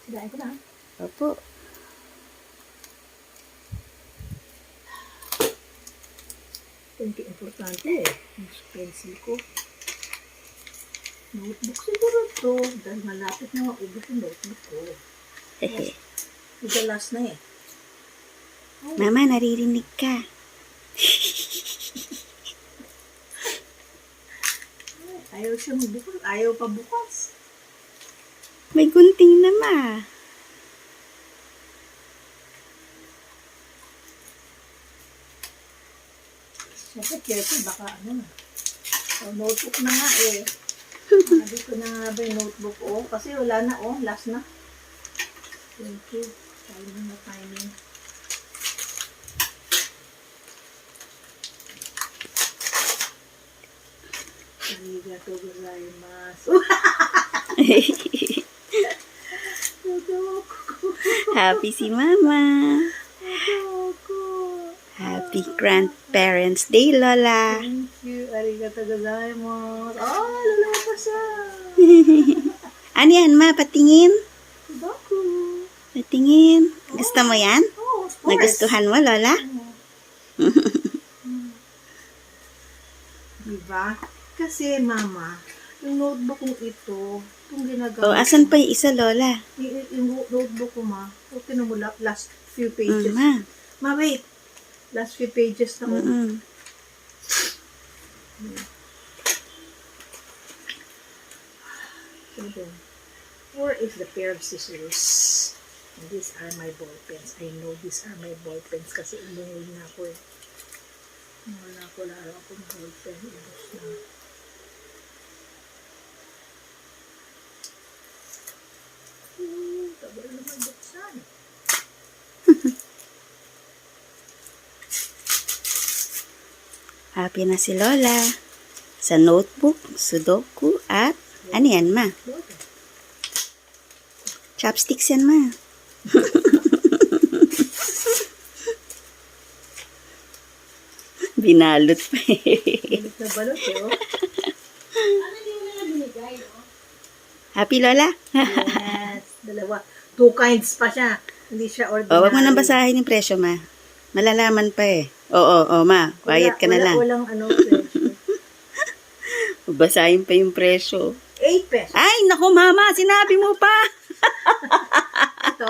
Dain ko na. Opo. Ito importante eh. Yung pencil ko. Notebook siguro to. Dahil malapit na maubos yung notebook ko. Hehe. Ito last na eh. Mama, naririnig ka. Ayaw siya magbukas. Ayaw pa bukas. May gunting na, ma. Siyempre, careful. Baka ano na. So, notebook na nga eh. Sabi ko na nga ba yung notebook oh. Kasi wala na oh. Last na. Thank you. Timing na timing. Arigato gozaimasu. Happy si Mama. Adoko. Happy Grandparents Day, Lola. Thank you. Arigato gozaimasu. Oh, lalawa pa siya. Ano yan, ma? Patingin? Adoko. Patingin. Gusto mo yan? Oh, of course. Nagustuhan mo, Lola? Diba? Kasi, Mama, yung notebook ko ito, itong ginagawa. Oh, asan pa yung isa, Lola? Yung notebook ko, Ma. O, tinumula, last few pages. Ma. Ma, wait. Last few pages na. So, then, where is the pair of scissors? And these are my ball pens. I know these are my ball pens kasi umuwi na ako eh. Wala ko laro akong ball pen. Ubus na. Tagal naman buksan. Happy na si Lola. Sa notebook, sudoku, at ano yan, ma? Chopsticks yan, ma. Binalot pa eh. Balot na balot eh, oh. Happy, Lola? Yes, dalawa. 2 kinds pa siya. Hindi siya ordinary. O, wag mo nang basahin yung presyo, ma. Malalaman pa eh. Oo, ma. Quiet ka na lang. Walang ano, presyo. Basahin pa yung presyo. 8 pesos. Ay, naku, mama. Sinabi mo pa. Ito,